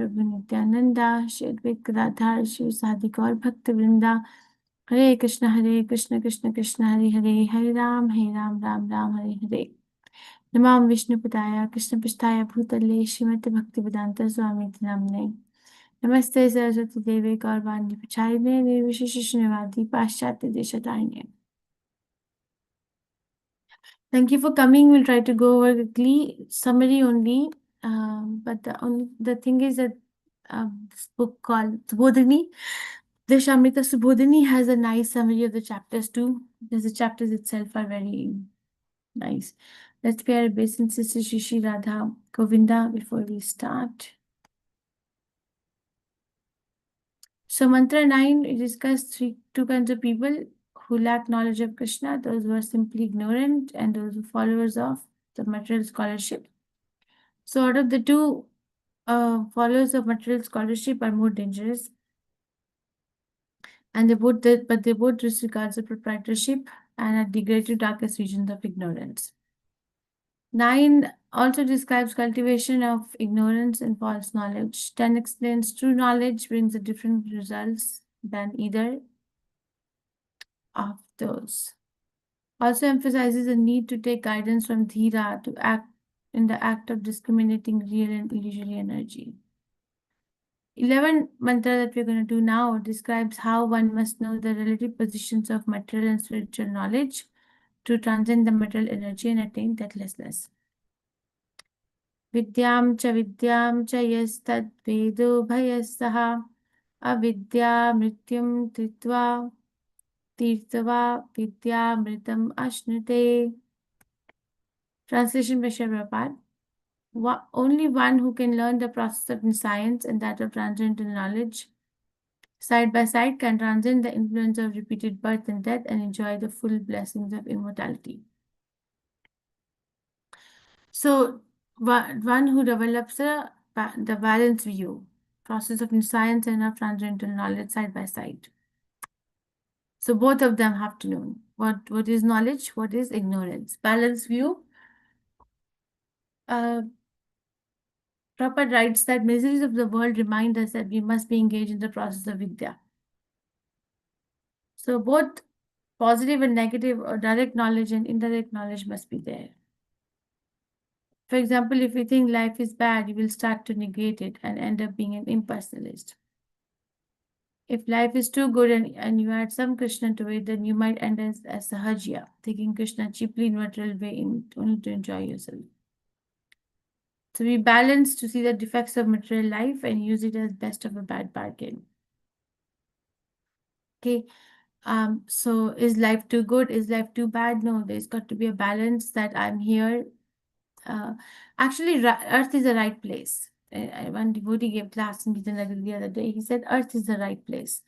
Prabhu Nityananda, Shri Advaita Radha, Shri Sadhi Gaur Bhakta Vrinda, Hare Krishna, Krishna Krishna, Hare Hare, Hare Ram, Ram Ram, Hare Hare. Namam Vishnu Padaya, Krishna Pishtaya Bhutale, Srimati Bhakti Vedanta Swami Namne. Namaste Saraswati Devi Gaurvani Pachayane, Nirvishishishunavadi, Paschatya Deshatayane. Thank you for coming. We'll try to go over quickly, summary only. But the thing is that this book called Subodhini, Deshamrita Subodhini, has a nice summary of the chapters too, because the chapters itself are very nice. Let's pay our obeisances to Shri Radha Govinda before we start. So mantra 9, we discussed two kinds of people who lack knowledge of Krishna, those who are simply ignorant and those who are followers of the material scholarship. So out of the two, followers of material scholarship are more dangerous, and they both disregard the proprietorship and are degraded to darkest regions of ignorance. 9 also describes cultivation of ignorance and false knowledge. 10 explains true knowledge brings a different results than either of those. Also emphasizes the need to take guidance from Dhira to act in the act of discriminating real and illusory energy. 11 mantra that we're going to do now describes how one must know the relative positions of material and spiritual knowledge to transcend the material energy and attain deathlessness. Vidyam cha yastad vedo bhayasaha avidya mrityum tritva tirtava vidya mritam ashnute. Translation by Srila Prabhupada. Only one who can learn the process of science and that of transcendental knowledge side by side can transcend the influence of repeated birth and death and enjoy the full blessings of immortality. So, one who develops the balance view, process of science and of transcendental knowledge side by side. So, both of them have to know what is knowledge, what is ignorance. Balance view. Prabhupada writes that miseries of the world remind us that we must be engaged in the process of Vidya. So both positive and negative or direct knowledge and indirect knowledge must be there. For example, if you think life is bad, you will start to negate it and end up being an impersonalist. If life is too good and you add some Krishna to it, then you might end as Sahajya, taking Krishna cheaply in material way only to enjoy yourself. So we balance to see the defects of material life and use it as best of a bad bargain. Okay. So is life too good? Is life too bad? No, there's got to be a balance that I'm here. Actually, Earth is the right place. One devotee gave class in Gita the other day. He said, Earth is the right place.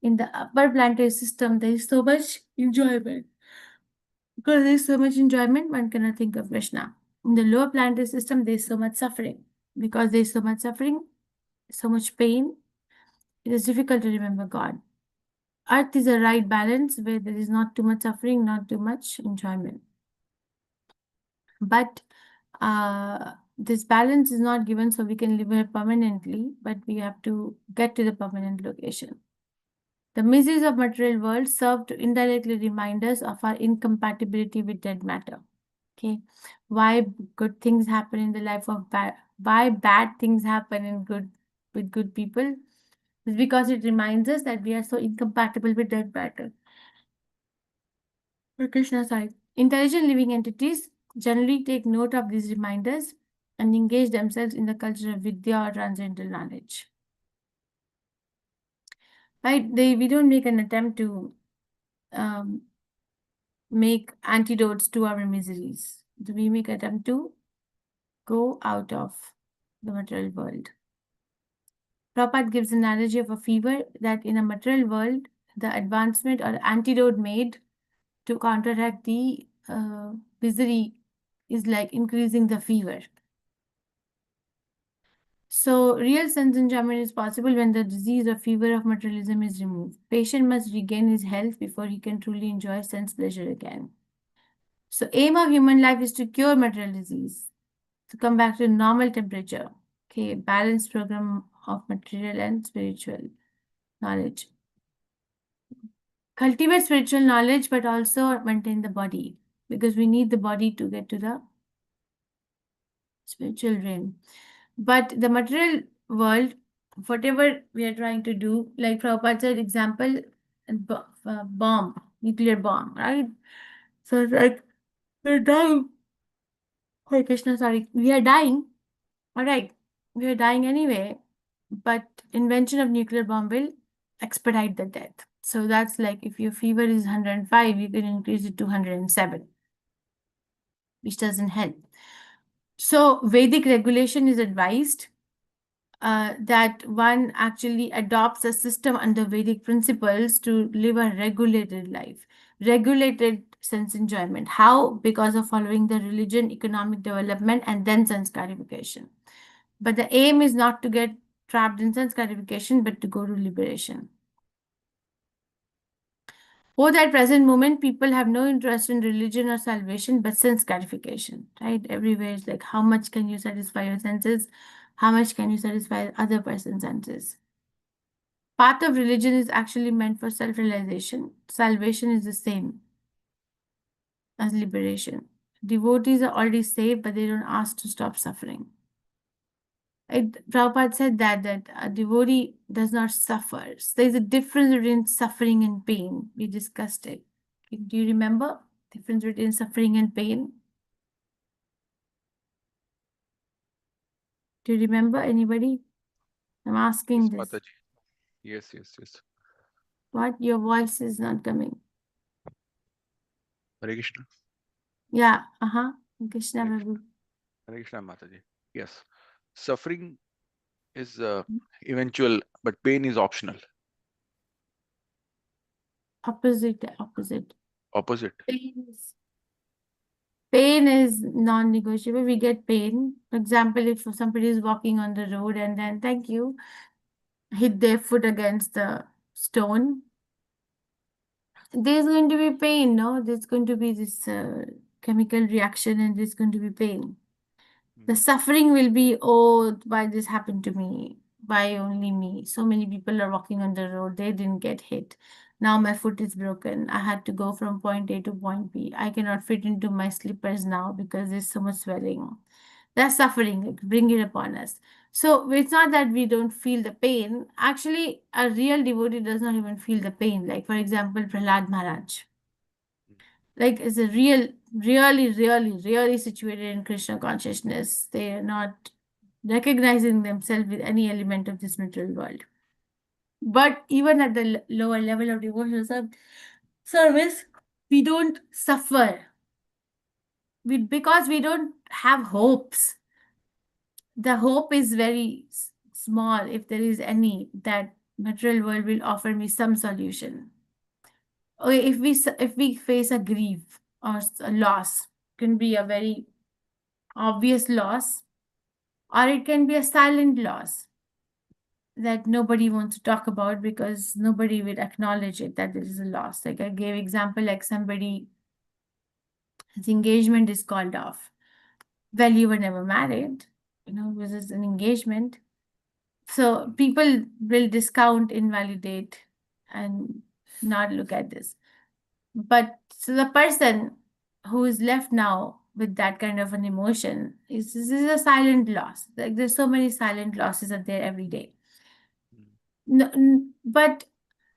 In the upper planetary system, there is so much enjoyment. Because there is so much enjoyment, one cannot think of Krishna. In the lower planetary system, there is so much suffering. Because there is so much suffering, so much pain, it is difficult to remember God. Earth is a right balance where there is not too much suffering, not too much enjoyment. But this balance is not given so we can live here permanently, but we have to get to the permanent location. The miseries of material world serve to indirectly remind us of our incompatibility with dead matter. Okay, why good things happen in the life of why bad things happen with good people? It's because it reminds us that we are so incompatible with dead matter. For Krishna's side, intelligent living entities generally take note of these reminders and engage themselves in the culture of Vidya or transcendental knowledge. Right? We don't make an attempt to make antidotes to our miseries. We make an attempt to go out of the material world. Prabhupada gives an analogy of a fever that in a material world, the advancement or antidote made to counteract the misery is like increasing the fever. So, real sense enjoyment is possible when the disease or fever of materialism is removed. Patient must regain his health before he can truly enjoy sense pleasure again. So, aim of human life is to cure material disease, to come back to normal temperature. Okay, balanced program of material and spiritual knowledge. Cultivate spiritual knowledge, but also maintain the body, because we need the body to get to the spiritual realm. But the material world, whatever we are trying to do, like Prabhupada said, example, bomb, nuclear bomb, right? So it's like we're dying. Hare Krishna, sorry, we are dying. All right, we are dying anyway, but invention of nuclear bomb will expedite the death. So that's like if your fever is 105, you can increase it to 107, which doesn't help. So Vedic regulation is advised that one actually adopts a system under Vedic principles to live a regulated life, regulated sense enjoyment. How? Because of following the religion, economic development, and then sanskarification. But the aim is not to get trapped in sanskarification, but to go to liberation. Both at present moment, people have no interest in religion or salvation, but sanskarification, right? Everywhere it's like, how much can you satisfy your senses? How much can you satisfy other person's senses? Path of religion is actually meant for self-realization. Salvation is the same as liberation. Devotees are already saved, but they don't ask to stop suffering. Prabhupada said that a devotee does not suffer. So there's a difference between suffering and pain. We discussed it. Do you remember? Difference between suffering and pain? Do you remember anybody? I'm asking Yes, this. Mataji. Yes. What? Your voice is not coming. Hare Krishna. Yeah, Krishna Hare Prabhu. Hare Krishna, Mataji. Yes. Suffering is eventual, but pain is optional. Opposite. Opposite. Pain is non-negotiable. We get pain. For example, if somebody is walking on the road and then, thank you, hit their foot against the stone, there's going to be pain, no? There's going to be this chemical reaction and there's going to be pain. The suffering will be, oh, why this happened to me? Why only me? So many people are walking on the road, they didn't get hit. Now my foot is broken. I had to go from point A to point B. I cannot fit into my slippers now because there's so much swelling. That's suffering, like, bring it upon us. So it's not that we don't feel the pain. Actually, a real devotee does not even feel the pain. Like, for example, Prahlad Maharaj. Like, is a really situated in Krishna consciousness. They are not recognizing themselves with any element of this material world. But even at the lower level of devotional service, we don't suffer. Because we don't have hopes. The hope is very small, if there is any, that material world will offer me some solution. Okay, if we face a grief or a loss, can be a very obvious loss, or it can be a silent loss that nobody wants to talk about because nobody will acknowledge it that there is a loss. Like I gave example, like somebody, his engagement is called off. Well, you were never married, this is an engagement. So people will discount, invalidate, and not look at this. But so the person who is left now with that kind of an emotion this is a silent loss. Like there's so many silent losses are there every day. But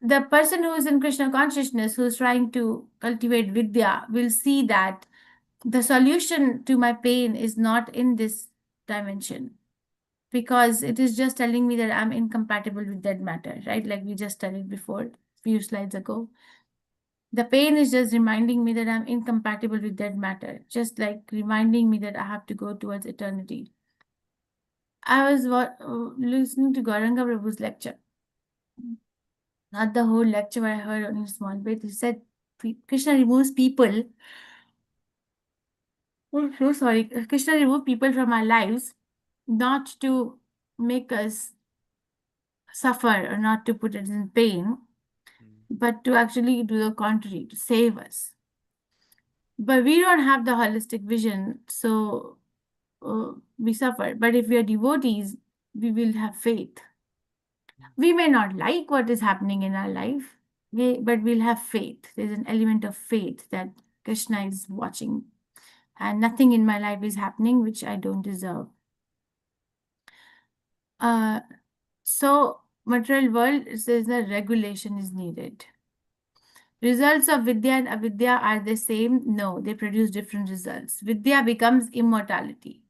the person who is in Krishna consciousness, who's trying to cultivate Vidya, will see that the solution to my pain is not in this dimension, because it is just telling me that I'm incompatible with that matter, right? Like we just studied before, few slides ago. The pain is just reminding me that I'm incompatible with that matter, just like reminding me that I have to go towards eternity. I was listening to Gauranga Prabhu's lecture. Not the whole lecture, but I heard only a small bit. He said Krishna removes people. Oh, so sorry. Krishna removed people from our lives not to make us suffer or not to put us in pain, but to actually do the contrary, to save us. But we don't have the holistic vision, so we suffer. But if we are devotees, we will have faith. We may not like what is happening in our life, but we'll have faith. There's an element of faith that Krishna is watching and nothing in my life is happening which I don't deserve. Uh, so material world says that regulation is needed. Results of Vidya and Avidya are the same? No, they produce different results. Vidya becomes immortality.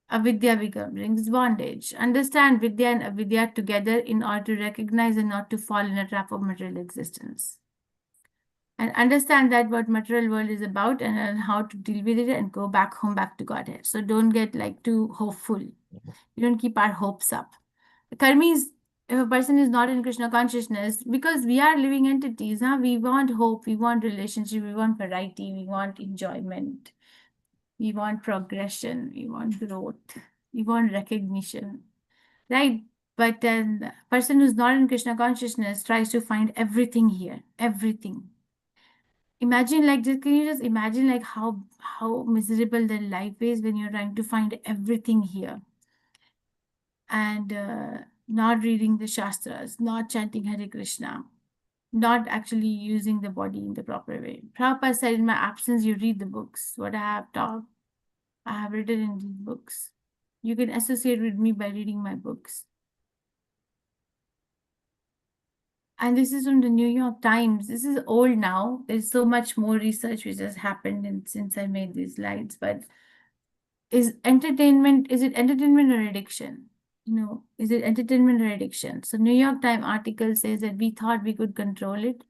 Avidya brings bondage. Understand Vidya and Avidya together in order to recognize and not to fall in a trap of material existence. And understand that what material world is about and how to deal with it and go back home, back to Godhead. So don't get like too hopeful. We don't keep our hopes up. Karmis, if a person is not in Krishna consciousness, because we are living entities, huh? We want hope, we want relationship, we want variety, we want enjoyment, we want progression, we want growth, we want recognition, right? But a person who's not in Krishna consciousness tries to find everything here, everything. Imagine like just can you just imagine like how miserable their life is when you're trying to find everything here and not reading the Shastras, not chanting Hare Krishna, not actually using the body in the proper way. Prabhupada said, in my absence, you read the books. What I have taught, I have written in these books. You can associate with me by reading my books. And this is from the New York Times. This is old now. There's so much more research which has happened since I made these slides. But is it entertainment or addiction? Is it entertainment or addiction? So New York Times article says that we thought we could control it.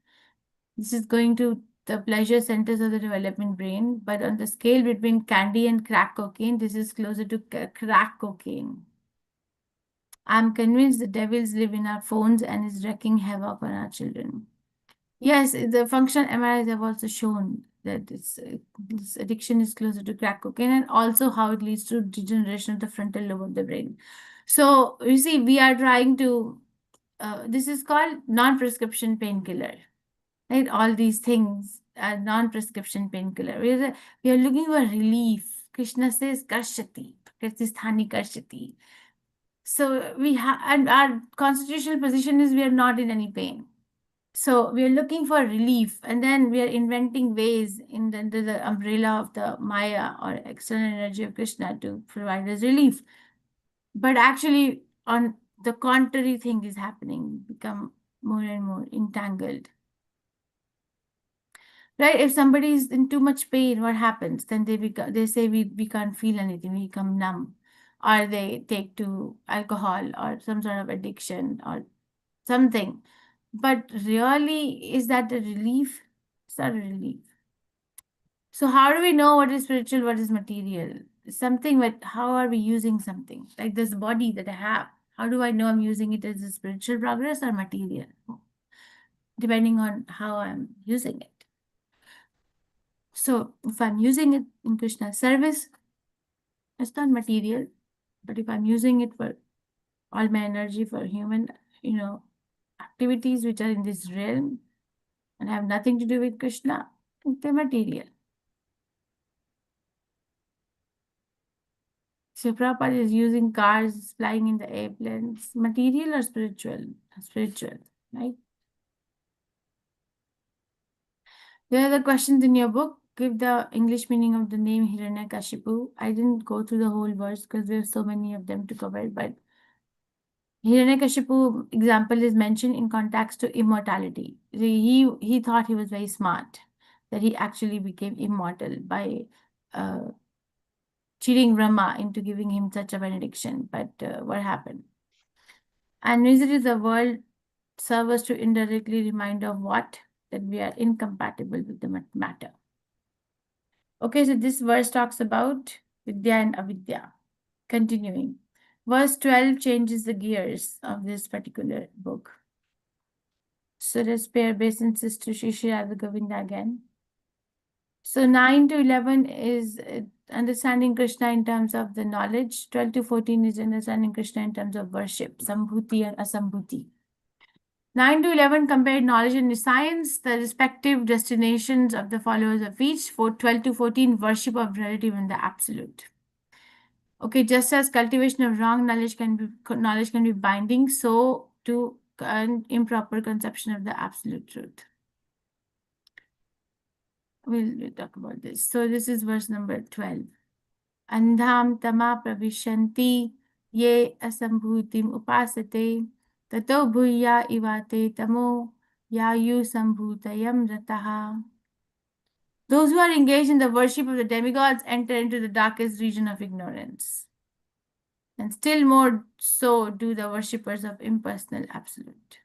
This is going to the pleasure centers of the development brain, but on the scale between candy and crack cocaine, this is closer to crack cocaine. I'm convinced the devils live in our phones and is wreaking havoc on our children. Yes, the functional MRIs have also shown that this addiction is closer to crack cocaine and also how it leads to degeneration of the frontal lobe of the brain. So you see, we are trying to, this is called non-prescription painkiller, right? All these things are non-prescription painkiller. We are looking for relief. Krishna says, Karshati, Pratisthani Karshati. So we have, and our constitutional position is we are not in any pain. So we are looking for relief, and then we are inventing ways under the umbrella of the Maya or external energy of Krishna to provide us relief. But actually, on the contrary thing is happening, become more and more entangled. Right? If somebody is in too much pain, what happens? Then they say we can't feel anything, we become numb, or they take to alcohol or some sort of addiction or something. But really, is that a relief? It's not a relief. So how do we know what is spiritual, what is material? Something, but how are we using something? Like this body that I have. How do I know I'm using it as a spiritual progress or material? Depending on how I'm using it. So if I'm using it in Krishna's service, it's not material. But if I'm using it for all my energy for human, activities which are in this realm and have nothing to do with Krishna, they're material. So Prabhupada is using cars, flying in the airplanes, material or spiritual? Spiritual, right? There are the questions in your book. Give the English meaning of the name Hiranyakashipu. I didn't go through the whole verse because there are so many of them to cover, but Hiranyakashipu example is mentioned in context to immortality. He thought he was very smart, that he actually became immortal by cheating Brahma into giving him such a benediction. But what happened? And usually the world serves us to indirectly remind of what? That we are incompatible with the matter. Okay, so this verse talks about Vidya and Avidya. Continuing. Verse 12 changes the gears of this particular book. So let's pay obeisance to Shri Radha Govinda again. So 9 to 11 is understanding Krishna in terms of the knowledge. 12 to 14 is understanding Krishna in terms of worship, Sambhuti and Asambhuti. 9 to 11 compared knowledge and science, the respective destinations of the followers of each. For 12 to 14, worship of relative and the absolute. Okay, just as cultivation of wrong knowledge can be binding, so too an improper conception of the absolute truth. We'll talk about this. So this is verse number 12. Andham tama pravishanti ye asambhutim upasate tato bhuya ivate tamo yayu sambhutayam rataha. Those who are engaged in the worship of the demigods enter into the darkest region of ignorance. And still more so do the worshippers of impersonal absolute.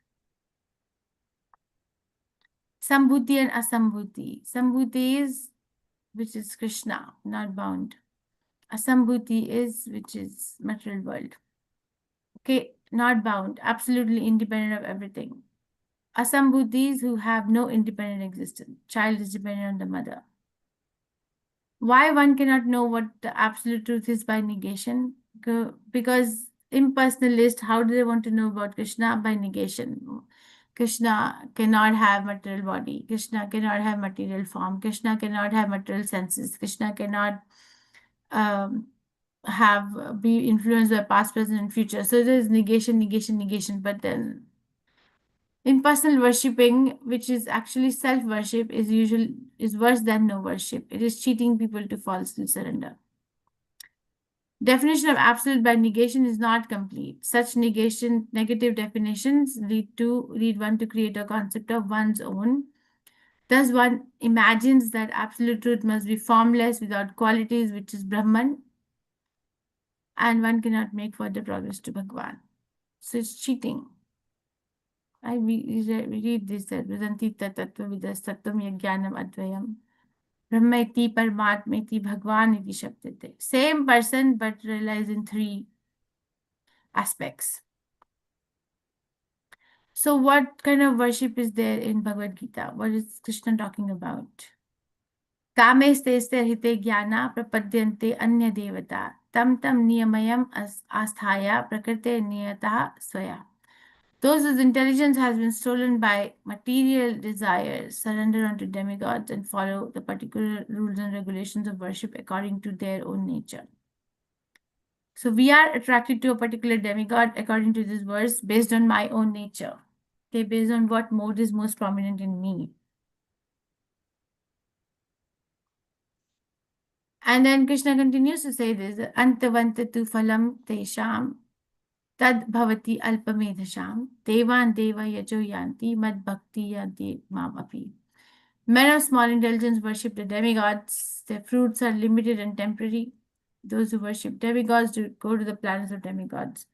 Sambhuti and Asambhuti. Sambhuti is which is Krishna, not bound. Asambhuti is which is material world. Okay, not bound, absolutely independent of everything. Asambhutis who have no independent existence. Child is dependent on the mother. Why one cannot know what the absolute truth is by negation? Because impersonalist, how do they want to know about Krishna? By negation. Krishna cannot have material body. Krishna cannot have material form. Krishna cannot have material senses. Krishna cannot be influenced by past, present, and future. So there is negation, negation, negation. But then impersonal worshipping, which is actually self-worship, is worse than no worship. It is cheating people to falsely surrender. Definition of absolute by negation is not complete. Such negative definitions lead one to create a concept of one's own. Thus, one imagines that absolute truth must be formless without qualities, which is Brahman, and one cannot make further progress to Bhagwan. So it's cheating. We read this that Vidanti Tattva Vidas Tattvam Yajnanam Advayam. Brahma iti Paramatma iti Bhagwan iti Shabdate. Same person but realized in three aspects. So what kind of worship is there in Bhagavad Gita? What is Krishna talking about? Kame ste hite jnana prapadyante anya devata tam niyamayam asthaya prakrite niyatah swaya. Those whose intelligence has been stolen by material desires surrender unto demigods and follow the particular rules and regulations of worship according to their own nature. So we are attracted to a particular demigod according to this verse based on my own nature. Okay, based on what mode is most prominent in me. And then Krishna continues to say this, Antavantatu phalam tesham tad bhavati alpamedhasham devan deva yajo yanti mad bhakti yanti mam api. Men of small intelligence worship the demigods. Their fruits are limited and temporary. Those who worship demigods go to the planets of demigods.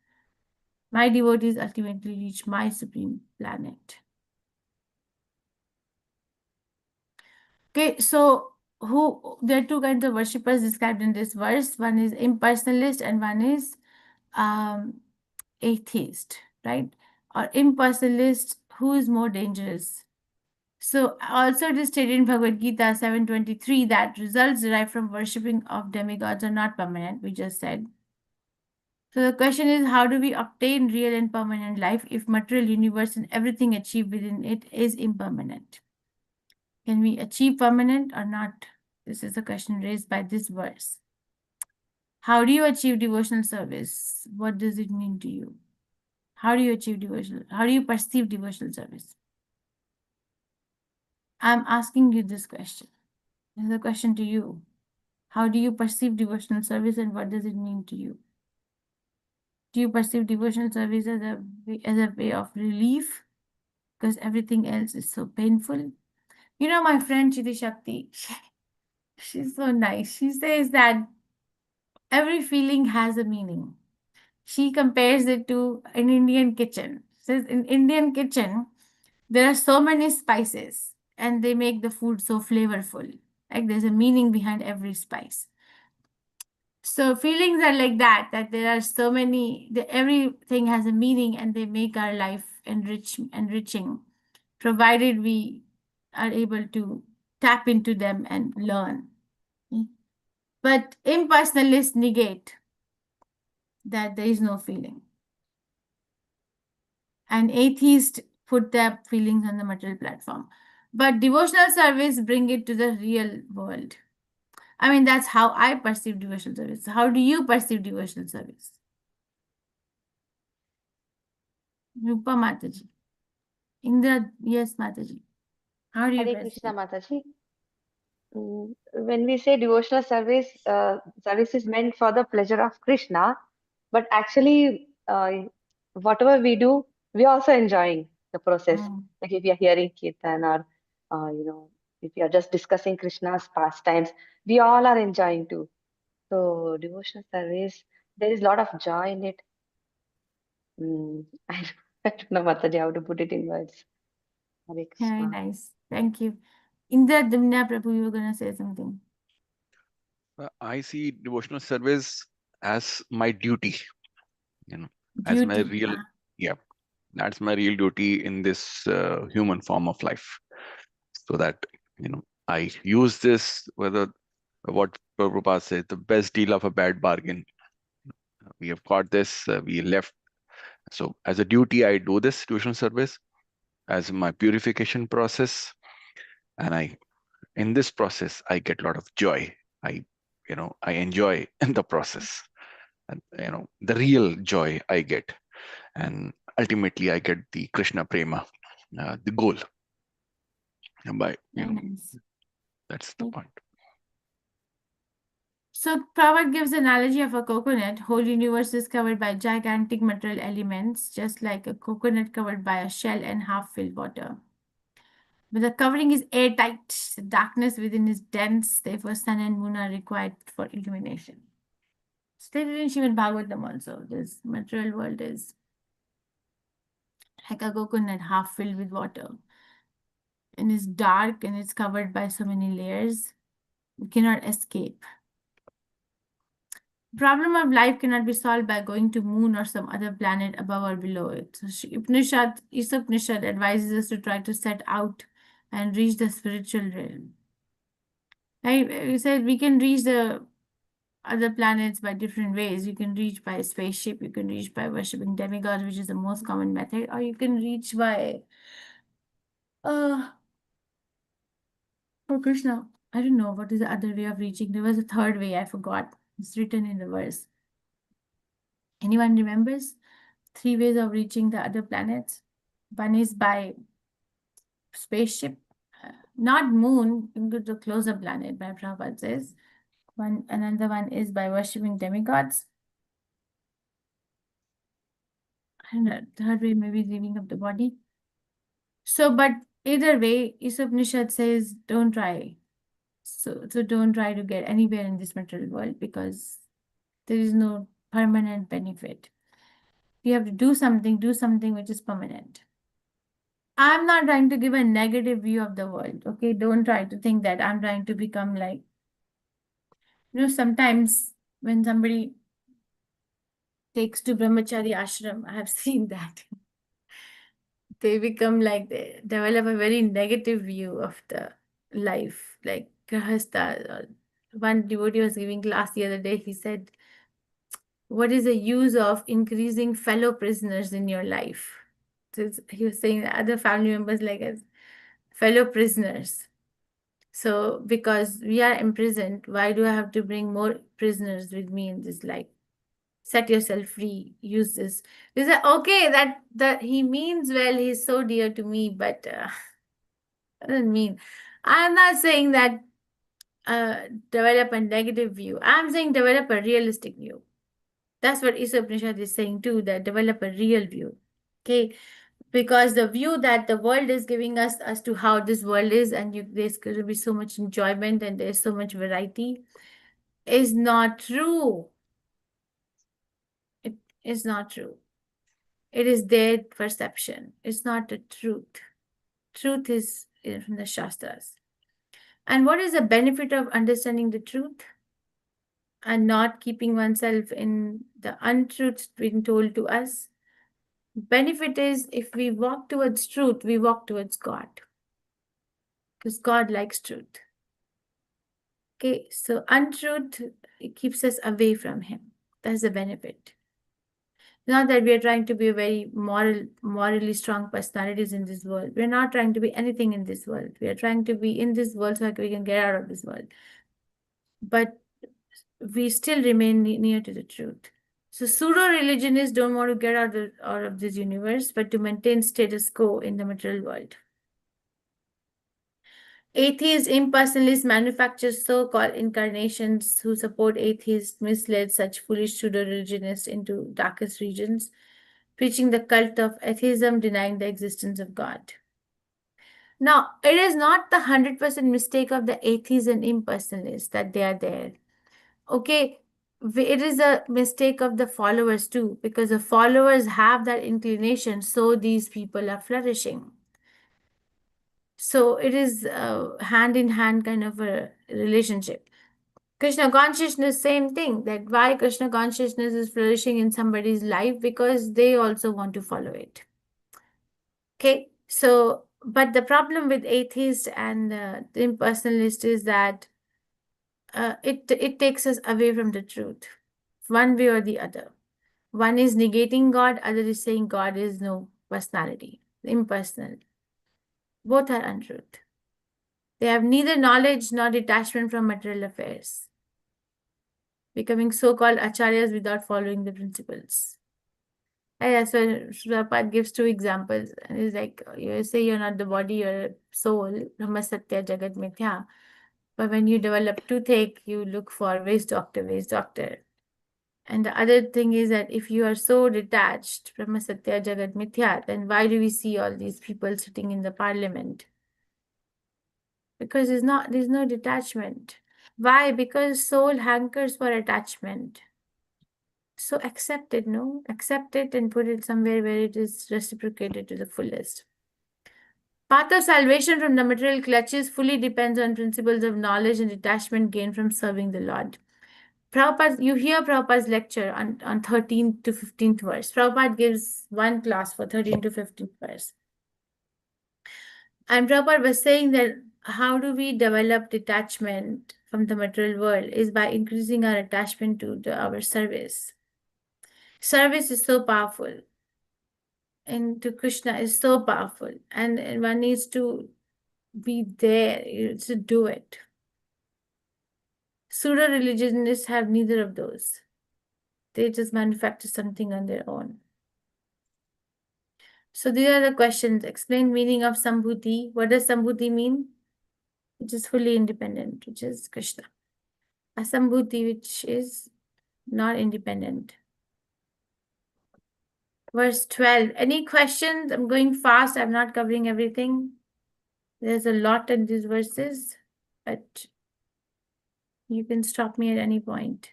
My devotees ultimately reach my supreme planet. Okay, so there are two kinds of worshippers described in this verse. One is impersonalist and one is atheist, right? Or impersonalist, who is more dangerous? So also it is stated in Bhagavad Gita 7:23 that results derived from worshipping of demigods are not permanent, we just said. So the question is, how do we obtain real and permanent life if material universe and everything achieved within it is impermanent? Can we achieve permanent or not? This is a question raised by this verse. How do you achieve devotional service? What does it mean to you? How do you achieve devotional? How do you perceive devotional service? I'm asking you this question. This is a question to you. How do you perceive devotional service and what does it mean to you? Do you perceive devotional service as a way of relief? Because everything else is so painful. You know, my friend Chidi Shakti, she's so nice. She says that every feeling has a meaning. She compares it to an Indian kitchen. Says in Indian kitchen, there are so many spices and they make the food so flavorful. Like there's a meaning behind every spice. So feelings are like that there are so many, everything has a meaning and they make our life enriching, provided we are able to tap into them and learn. But impersonalists negate that there is no feeling. And atheists put their feelings on the material platform. But devotional service bring it to the real world. I mean, that's how I perceive devotional service. How do you perceive devotional service? Rupa Mataji. Indra, yes, Mataji. How do you Hare perceive? Krishna Mataji. When we say devotional service, service is meant for the pleasure of Krishna, but actually, whatever we do, we are also enjoying the process. Mm, Like if we are hearing kirtan or, if we are just discussing Krishna's pastimes, we all are enjoying too. So devotional service, there is a lot of joy in it. I don't know, Mataji, how to put it in words. Hare very Krishna. nice. Thank you. Indra Dimna Prabhu, you were going to say something. I see devotional service as my duty, as my Duty. real, yeah, that's my real duty in this human form of life. So that, I use this, whether what Prabhupada said, the best deal of a bad bargain. We have got this, we left. So as a duty, I do this devotional service as my purification process. And in this process, I get a lot of joy. I enjoy in the process. And, the real joy I get. And ultimately, I get the Krishna Prema, the goal. And by, Very nice. that's the point. So Prabhupada gives an analogy of a coconut. Whole universe is covered by gigantic material elements, just like a coconut covered by a shell and half filled water. But the covering is airtight. The darkness within is dense. Therefore, sun and moon are required for illumination. Stated in Srimad Bhagavatam also, this material world is like a coconut half filled with water. And it's dark and it's covered by so many layers. You cannot escape. Problem of life cannot be solved by going to moon or some other planet above or below it. So Isupnishad advises us to try to set out and reach the spiritual realm. Right? You said we can reach the other planets by different ways. You can reach by spaceship, you can reach by worshipping demigods, which is the most common method, or you can reach by oh Krishna. I don't know what is the other way of reaching. There was a third way, I forgot. It's written in the verse. Anyone remembers? 3 ways of reaching the other planets. One is by spaceship, not moon, you can go to a closer planet, by Prabhupada says. Another one is by worshipping demigods. And the third way maybe leaving up the body. So, but either way, Isupnishad says don't try. So don't try to get anywhere in this material world because there is no permanent benefit. You have to do something which is permanent. I'm not trying to give a negative view of the world. Okay, don't try to think that I'm trying to become like, sometimes when somebody takes to brahmachari ashram, I have seen that. They become like, they develop a very negative view of the life, like grahastha. One devotee was giving class the other day. He said, what is the use of increasing fellow prisoners in your life? So he was saying that other family members like as fellow prisoners. So because we are imprisoned, why do I have to bring more prisoners with me in this life? Set yourself free. Use this. He said, okay, that he means well. He's so dear to me, but doesn't mean. I'm not saying that develop a negative view. I'm saying develop a realistic view. That's what Isa Upanishad is saying too, that develop a real view. Okay. Because the view that the world is giving us as to how this world is, and there's going to be so much enjoyment and there's so much variety, is not true. It is not true. It is their perception. It's not the truth. Truth is from the Shastras. And what is the benefit of understanding the truth and not keeping oneself in the untruths being told to us? Benefit is if we walk towards truth, we walk towards God. Because God likes truth. Okay, so untruth, it keeps us away from Him. That's the benefit. Not that we are trying to be a very morally strong personalities in this world. We're not trying to be anything in this world. We are trying to be in this world so that we can get out of this world. but we still remain near to the truth. So pseudo-religionists don't want to get out of this universe, but to maintain status quo in the material world. Atheists, impersonalists manufacture so-called incarnations who support atheists, misled such foolish pseudo-religionists into darkest regions, preaching the cult of atheism, denying the existence of God. Now, it is not the 100% mistake of the atheists and impersonalists that they are there. Okay, it is a mistake of the followers too, because the followers have that inclination, so these people are flourishing. So it is hand in hand kind of a relationship. Krishna consciousness, same thing. That why Krishna consciousness is flourishing in somebody's life, because they also want to follow it. Okay, so but the problem with atheists and the impersonalist is that it takes us away from the truth, one way or the other. One is negating God, other is saying God is no personality, impersonal. Both are untruth. They have neither knowledge nor detachment from material affairs, becoming so-called acharyas without following the principles. Yeah, so Prabhupada gives two examples. And he's like, you say you're not the body, you're a soul, Brahma Satya Jagat Mithya. But when you develop toothache, you look for ways doctor, ways doctor. And the other thing is that if you are so detached, Brahma Satya Jagat Mithya, then why do we see all these people sitting in the parliament? Because there's no detachment. Why? Because soul hankers for attachment. So accept it, no? Accept it and put it somewhere where it is reciprocated to the fullest. Path of salvation from the material clutches fully depends on principles of knowledge and detachment gained from serving the Lord. Prabhupada, you hear Prabhupada's lecture on 13th to 15th verse. Prabhupada gives one class for 13th to 15th verse. And Prabhupada was saying that how do we develop detachment from the material world is by increasing our attachment to our service. Service is so powerful, and to Krishna is so powerful, and one needs to be there to do it. Pseudo-religionists have neither of those. They just manufacture something on their own. So these are the questions. Explain meaning of Sambhuti. What does Sambhuti mean? Which is fully independent, which is Krishna. Asambhuti, which is not independent. Verse 12. Any questions? I'm going fast. I'm not covering everything. There's a lot in these verses, but you can stop me at any point.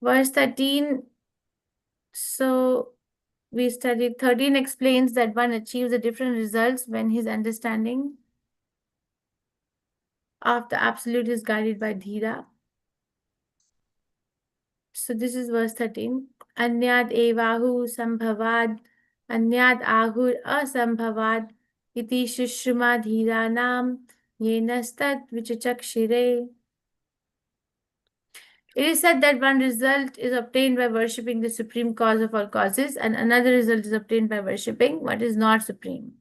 Verse 13. So we studied 13 explains that one achieves the different results when his understanding of the absolute is guided by dhira. So this is verse 13. Anyad evahu sambhavad, anyad ahur asambhavad, iti shushma dhiranam, yenastat vichachakshire. It is said that one result is obtained by worshipping the supreme cause of all causes, and another result is obtained by worshipping what is not supreme.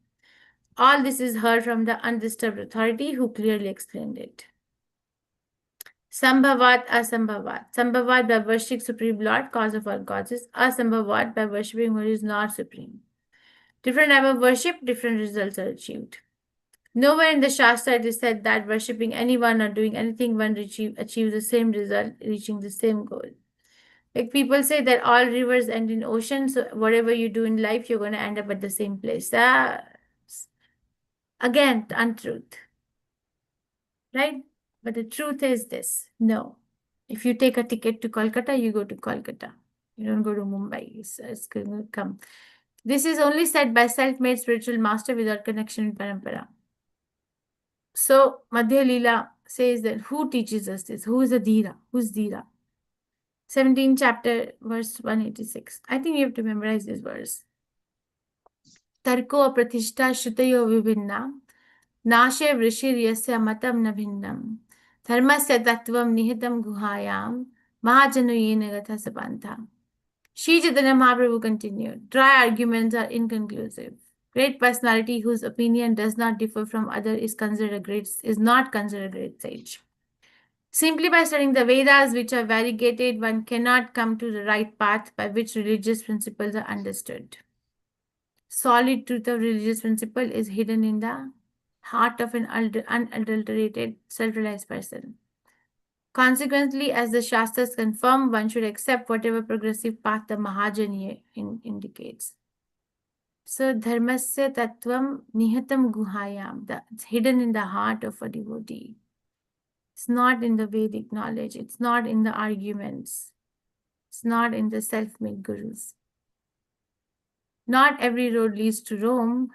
All this is heard from the undisturbed authority who clearly explained it. Sambhavat, asambhavat. Sambhavat by worshipping Supreme Lord, cause of all causes. Asambhavat by worshipping what is not supreme. Different type of worship, different results are achieved. Nowhere in the Shastra it is said that worshipping anyone or doing anything one achieves the same result, reaching the same goal. Like people say that all rivers end in ocean, so whatever you do in life, you're going to end up at the same place. That's, again, the untruth. Right? But the truth is this. No. If you take a ticket to Kolkata, you go to Kolkata. You don't go to Mumbai. It's going to come. This is only said by self-made spiritual master without connection with Parampara. So, Madhya Leela says that who teaches us this? Who is a Dhira? Who's Dhira? 17th chapter, verse 186. I think you have to memorize this verse. Tarko pratishta shutayo vibhinna, nashe vrishir yasya matam na bhinnam, dharmasya tattvam nihitam guhayam, mahajanu yena gatha sabantha. Sri Chaitanya Mahaprabhu continued, dry arguments are inconclusive. Great personality whose opinion does not differ from other is not considered a great sage. Simply by studying the Vedas, which are variegated, one cannot come to the right path by which religious principles are understood. Solid truth of religious principle is hidden in the heart of an unadulterated, self-realized person. Consequently, as the Shastras confirm, one should accept whatever progressive path the Mahajani indicates. So, dharmasya tattvam nihatam guhayam, that's hidden in the heart of a devotee. It's not in the Vedic knowledge, it's not in the arguments, it's not in the self-made gurus. Not every road leads to Rome.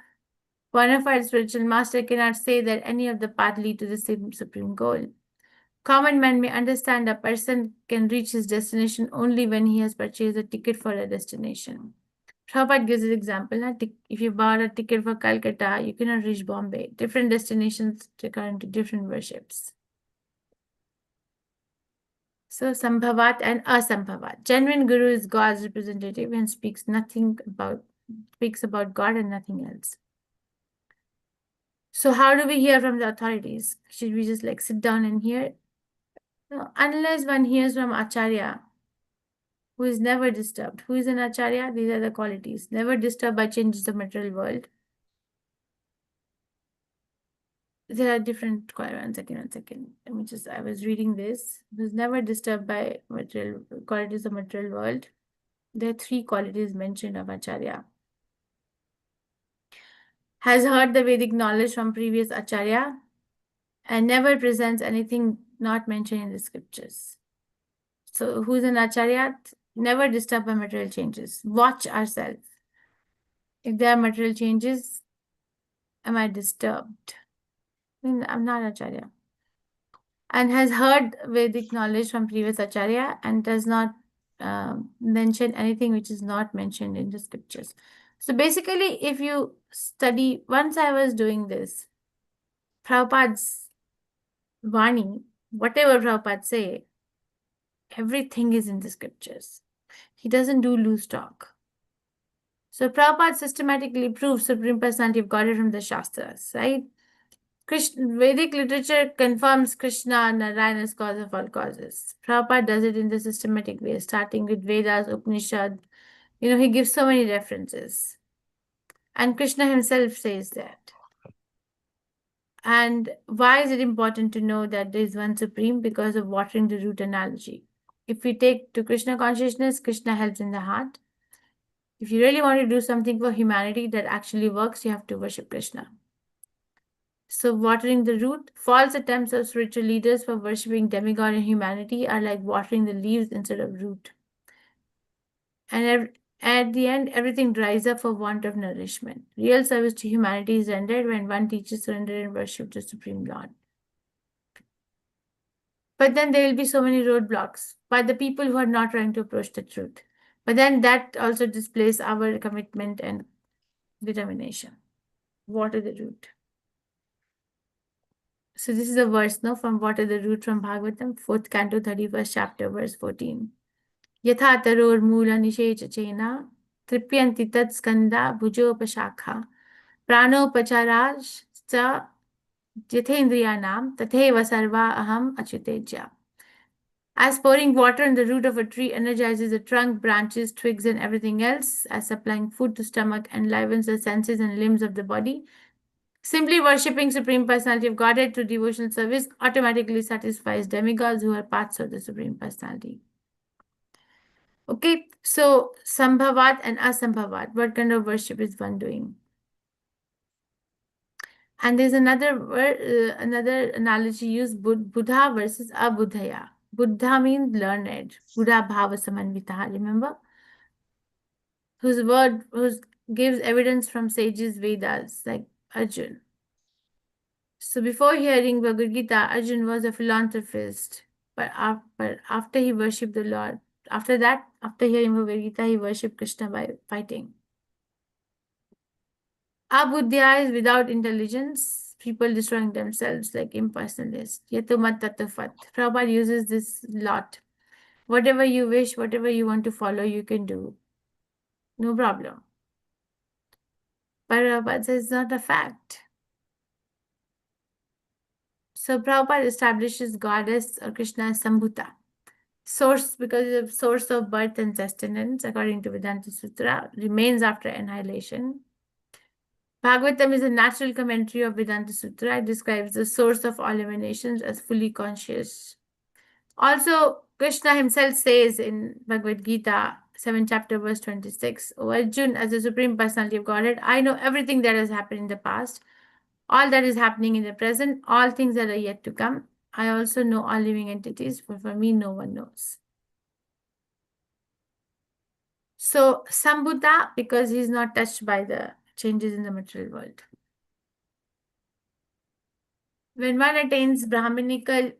One of our spiritual master cannot say that any of the paths lead to the same supreme goal. Common man may understand a person can reach his destination only when he has purchased a ticket for a destination. Prabhupada gives an example. If you bought a ticket for Calcutta, you cannot reach Bombay. Different destinations according to different worships. So, Sambhavat and Asambhavat. Genuine Guru is God's representative and speaks about God and nothing else. So, how do we hear from the authorities? Should we just sit down and hear? No, unless one hears from Acharya, who is never disturbed. Who is an Acharya? These are the qualities. Never disturbed by changes of material world. There are different, one second. I was reading this. Who is never disturbed by qualities of material world. There are 3 qualities mentioned of Acharya. Has heard the Vedic knowledge from previous Acharya and never presents anything not mentioned in the scriptures. So, who's an Acharya? Never disturbed by material changes. Watch ourselves. If there are material changes, am I disturbed? I'm not Acharya. And has heard Vedic knowledge from previous Acharya and does not mention anything which is not mentioned in the scriptures. So basically, if you study, once I was doing this, Prabhupada's Vani, whatever Prabhupada say, everything is in the scriptures. He doesn't do loose talk. So Prabhupada systematically proves Supreme Personality of Godhead from the Shastras, right? Vedic literature confirms Krishna Narayana as cause of all causes. Prabhupada does it in the systematic way, starting with Vedas, Upanishad. He gives so many references. And Krishna himself says that. And why is it important to know that there is one Supreme? Because of watering the root analogy. If we take to Krishna consciousness, Krishna helps in the heart. If you really want to do something for humanity that actually works, you have to worship Krishna. So watering the root, false attempts of spiritual leaders for worshipping demigod and humanity are like watering the leaves instead of root. And at the end, everything dries up for want of nourishment. Real service to humanity is rendered when one teaches surrender and worship to Supreme Lord. But then there will be so many roadblocks by the people who are not trying to approach the truth. But then that also displays our commitment and determination. Water the root. So this is a verse, no, from Water the Root from Bhagavatam, 4th canto, 31st chapter, verse 14. Yatha taror mula nishecha chena, tripyanti tat skanda bhujopashakha, pranopacharaj sa yathendriyanam, tatheva sarva aham achyuteja. As pouring water in the root of a tree energizes the trunk, branches, twigs, and everything else, as supplying food to stomach enlivens the senses and limbs of the body, simply worshipping Supreme Personality of Godhead through devotional service automatically satisfies demigods who are parts of the Supreme Personality. Okay, so Sambhavat and Asambhavat, what kind of worship is one doing? And there's another analogy used, Buddha versus Abudhaya. Buddha means learned. Buddha bhava samanvita, remember? Whose gives evidence from sages, Vedas, like Arjun. So before hearing Bhagavad Gita, Arjun was a philanthropist. But after he worshipped the Lord, after hearing Bhagavad Gita, he worshipped Krishna by fighting. Abudhya is without intelligence, people destroying themselves like impersonalists. Yatumat tatufat. Prabhupada uses this lot. Whatever you wish, whatever you want to follow, you can do. No problem. Prabhupada says it's not a fact. So Prabhupada establishes goddess or Krishna as Sambhuta. Source, because of source of birth and sustenance, according to Vedanta Sutra, remains after annihilation. Bhagavatam is a natural commentary of Vedanta Sutra. It describes the source of all emanations as fully conscious. Also, Krishna himself says in Bhagavad Gita, 7th chapter, verse 26, O Arjun, as the Supreme Personality of Godhead, I know everything that has happened in the past, all that is happening in the present, all things that are yet to come. I also know all living entities, for me no one knows. So, Sambhuta, because he's not touched by the changes in the material world. When one attains Brahminical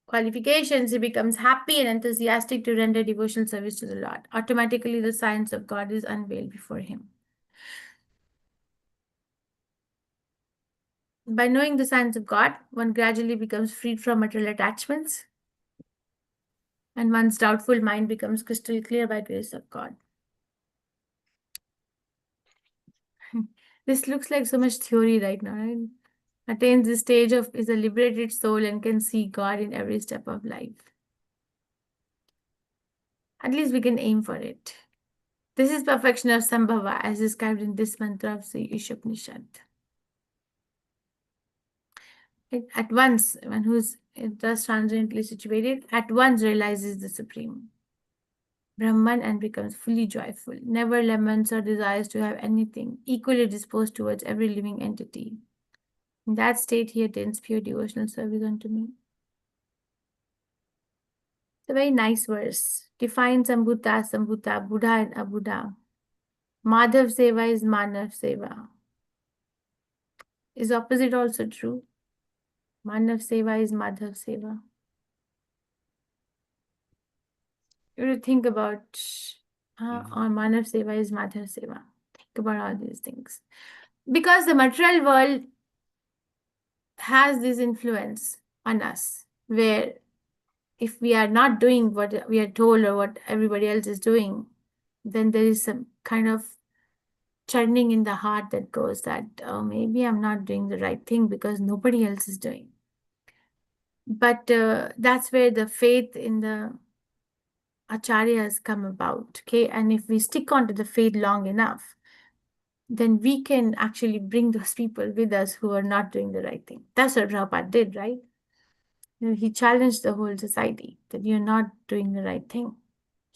qualifications, he becomes happy and enthusiastic to render devotional service to the Lord. Automatically, the science of God is unveiled before him. By knowing the science of God, one gradually becomes freed from material attachments, and one's doubtful mind becomes crystal clear by grace of God. This looks like so much theory right now, right? Attains this stage of is a liberated soul and can see God in every step of life. At least we can aim for it. This is perfection of Sambhava as described in this mantra of the Ishopanishad. At once, one who's thus transiently situated, at once realizes the Supreme Brahman and becomes fully joyful, never laments or desires to have anything, equally disposed towards every living entity. In that state, he attains pure devotional service unto me. It's a very nice verse. Define Sambhuta, Buddha and Abuddha. Madhav Seva is Manav Seva. Is opposite also true? Manav Seva is Madhav Seva. You have to think about or Manav Seva is Madhav Seva. Think about all these things. Because the material world has this influence on us, where if we are not doing what we are told or what everybody else is doing, then there is some kind of churning in the heart that goes that, oh, maybe I'm not doing the right thing because nobody else is doing. But that's where the faith in the acharyas come about, okay? And if we stick on to the faith long enough, then we can actually bring those people with us who are not doing the right thing. That's what Prabhupada did, right? He challenged the whole society that you're not doing the right thing.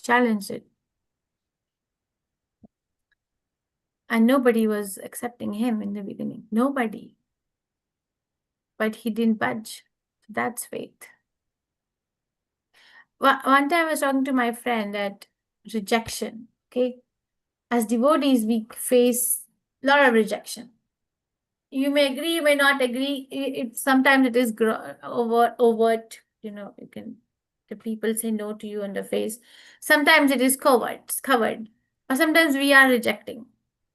Challenged it. And nobody was accepting him in the beginning. Nobody. But he didn't budge. That's faith. One time I was talking to my friend that rejection, okay? As devotees, we face a lot of rejection. You may agree, you may not agree. Sometimes it is overt, you can, the people say no to you on the face. Sometimes it is covered. Or sometimes we are rejecting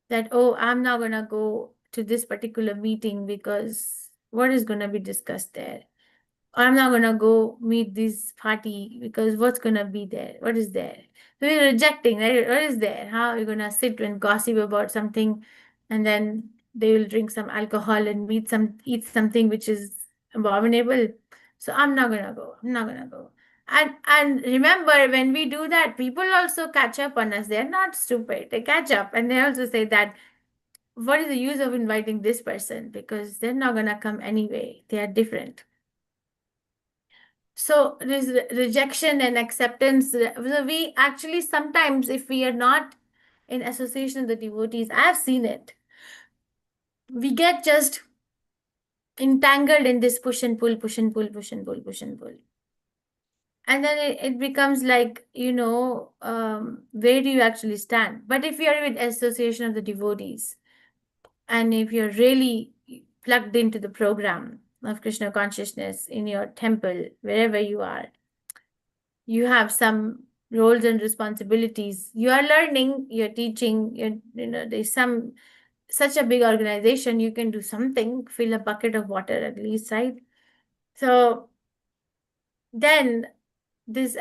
that, oh, I'm not going to go to this particular meeting because what is going to be discussed there? Or I'm not going to go meet this party because what's going to be there? What is there? So we're rejecting, right? What is there? How are you going to sit and gossip about something and then they will drink some alcohol and eat something which is abominable? So I'm not going to go. I'm not going to go. And remember, when we do that, people also catch up on us. They're not stupid. They catch up and they also say that, what is the use of inviting this person? Because they're not going to come anyway. They are different. So this rejection and acceptance. So we actually sometimes, if we are not in association with the devotees, I've seen it. We get just entangled in this push and pull, push and pull, push and pull, push and pull. And then it becomes like, where do you actually stand? But if you are with association of the devotees, and if you're really plugged into the program of Krishna consciousness in your temple, wherever you are, you have some roles and responsibilities. You are learning, you're teaching, there's such a big organization, you can do something, fill a bucket of water at least, right? So then this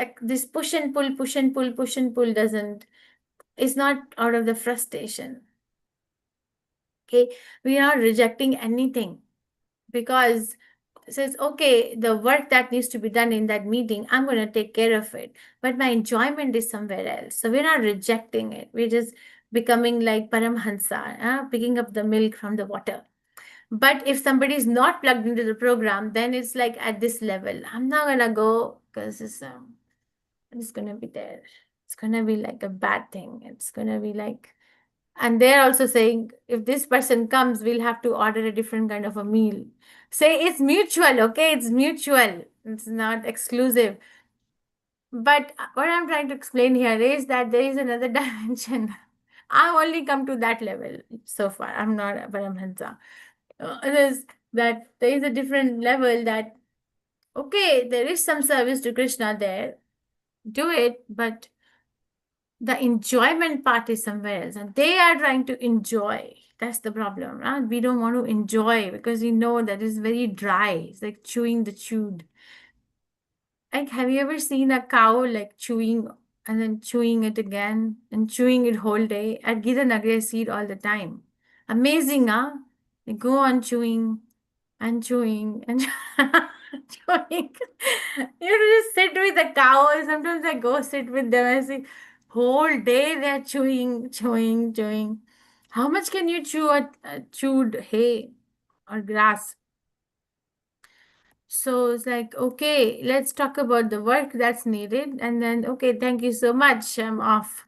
push and pull doesn't It's not out of the frustration. Okay, we are not rejecting anything because says, okay, the work that needs to be done in that meeting, I'm going to take care of it. But my enjoyment is somewhere else. So we're not rejecting it. We're just becoming like Paramhansa, picking up the milk from the water. But if somebody is not plugged into the program, then it's like at this level. I'm not going to go because it's going to be there. It's going to be like a bad thing. It's going to be like, and they're also saying, if this person comes, we'll have to order a different kind of a meal. Say it's mutual, okay? It's mutual. It's not exclusive. But what I'm trying to explain here is that there is another dimension. I've only come to that level so far. I'm not a Paramhansa. It is that there is a different level that, okay, there is some service to Krishna there. Do it, but the enjoyment part is somewhere else, and they are trying to enjoy. That's the problem, right? We don't want to enjoy because we know that is very dry. It's like chewing the chewed. Like, have you ever seen a cow like chewing and then chewing it again and chewing it whole day? At Gita Nagar, I see it all the time. Amazing, huh? They go on chewing and chewing and chewing. You just sit with the cow. Sometimes I go sit with them. I see whole day they're chewing, chewing, chewing. How much can you chew a chewed hay or grass? So it's like, okay, let's talk about the work that's needed. And then, okay, thank you so much. I'm off.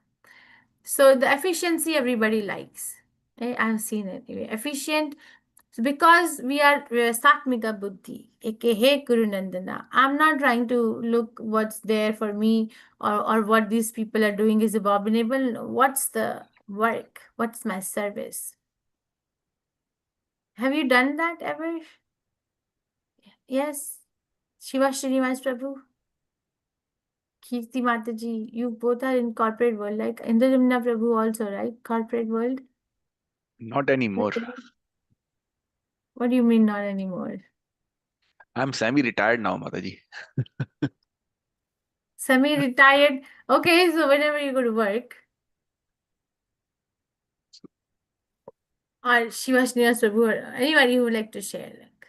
So the efficiency everybody likes. I've seen it. Efficient. So because we are Satmika Buddhi, aka Guru Nandana. I'm not trying to look what's there for me or what these people are doing is abominable. No, what's the work? What's my service? Have you done that ever? Yes. Shiva Srinivas Prabhu. Kirti Mataji, you both are in corporate world, like Indra Prabhu also, right? Corporate world. Not anymore. What do you mean not anymore? I'm semi-retired now, Mataji. Semi-retired. Okay, so whenever you go to work, or Shiva Srinivas Prabhu, or anybody who would like to share, like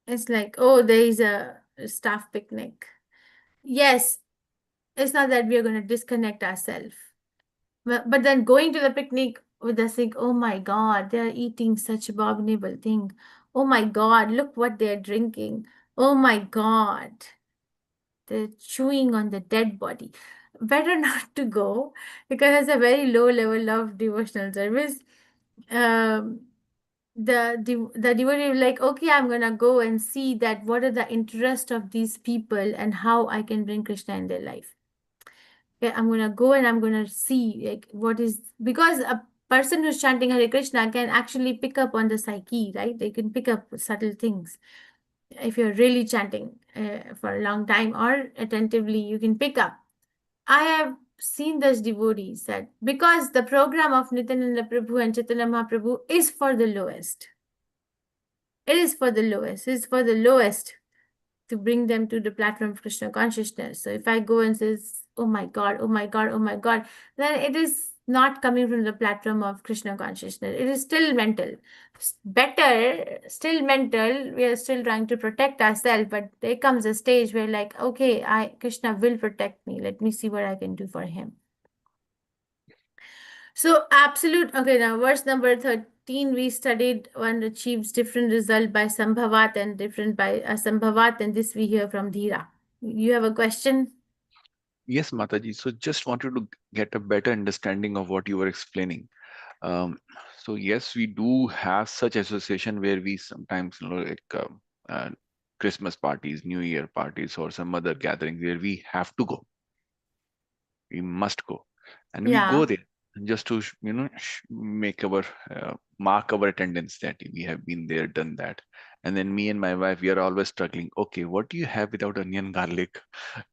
it's like, oh, there is a staff picnic. Yes, it's not that we are going to disconnect ourselves. But then going to the picnic with us, think, oh my God, they're eating such abominable thing. Oh my God, look what they're drinking. Oh my God, they're chewing on the dead body. Better not to go because it's a very low level of devotional service. Um, the devotee will like, okay, I'm gonna go and see that what are the interest of these people and how I can bring Krishna in their life. Okay, I'm gonna go and I'm gonna see like what is, because a person who's chanting Hare Krishna can actually pick up on the psyche, right? They can pick up subtle things. If you're really chanting for a long time or attentively, you can pick up. I have seen those devotees that because the program of Nityananda Prabhu and Chaitanya Mahaprabhu is for the lowest. It is for the lowest. It's for the lowest to bring them to the platform of Krishna consciousness. So if I go and says, oh my God, oh my God, oh my God, then it is not coming from the platform of Krishna consciousness. It is still mental. Better, still mental. We are still trying to protect ourselves, but there comes a stage where like, okay, Krishna will protect me. Let me see what I can do for him. So absolute, okay, now verse number 13, we studied one achieves different result by Sambhavat and different by Asambhavat, and this we hear from Dhira. You have a question? Yes, Mataji. So just wanted to get a better understanding of what you were explaining. So yes, we do have such association where we sometimes, like Christmas parties, New Year parties, or some other gatherings where we have to go. We must go, and we go Yeah. there just to make our mark our attendance that we have been there, done that. And then me and my wife, we are always struggling. Okay, what do you have without onion, garlic?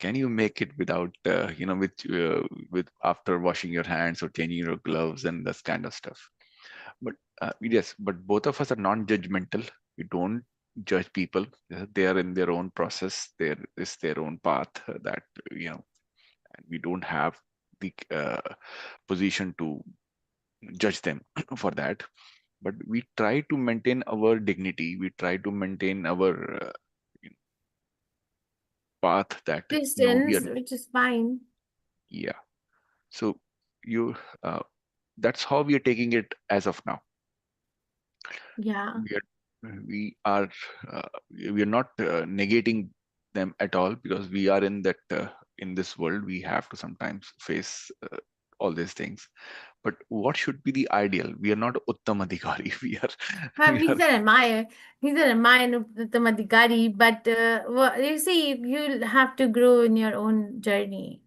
Can you make it without with after washing your hands or changing your gloves and this kind of stuff? But yes, but both of us are non-judgmental. We don't judge people. They are in their own process. There is their own path that and we don't have the position to judge them for that. But we try to maintain our dignity. We try to maintain our path that we are. Distance, which is fine. Yeah. So you that's how we are taking it as of now. Yeah. We are we are not negating them at all, because we are in that in this world we have to sometimes face all these things. But what should be the ideal? We are not Uttamadhikari. He's an admirer. He's an admirer of the Tamadikari, but you see, you'll have to grow in your own journey.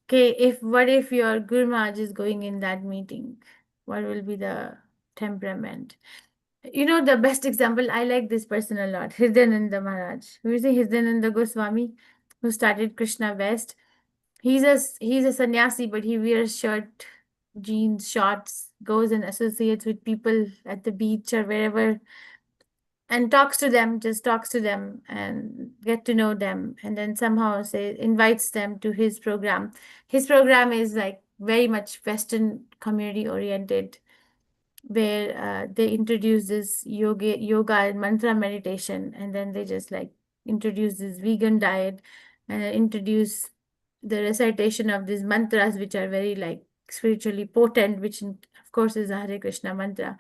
Okay, what if your Guru Maharaj is going in that meeting? What will be the temperament? You know, the best example, I like this person a lot, Hridayananda Maharaj. You see Hridayananda Goswami, who started Krishna West. He's a sannyasi, but he wears shirt, jeans, shorts, goes and associates with people at the beach or wherever, and talks to them, just talks to them and get to know them, and then somehow invites them to his program. His program is like very much Western community oriented, where they introduce this yoga and mantra meditation, and then they just like introduce this vegan diet, and introduce the recitation of these mantras, which are very like spiritually potent, which of course is a Hare Krishna mantra.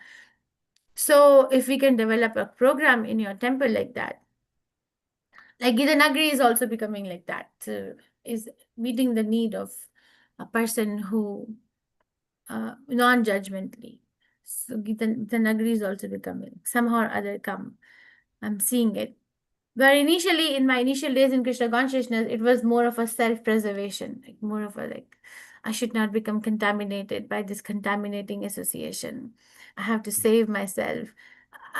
So if we can develop a program in your temple like that, like Gita Nagari is also becoming like that, is meeting the need of a person who non-judgmentally. So Gita Nagari is also becoming somehow or other come. I'm seeing it. But initially, in my initial days in Krishna consciousness, it was more of a self-preservation, like more of a like, I should not become contaminated by this contaminating association. I have to save myself,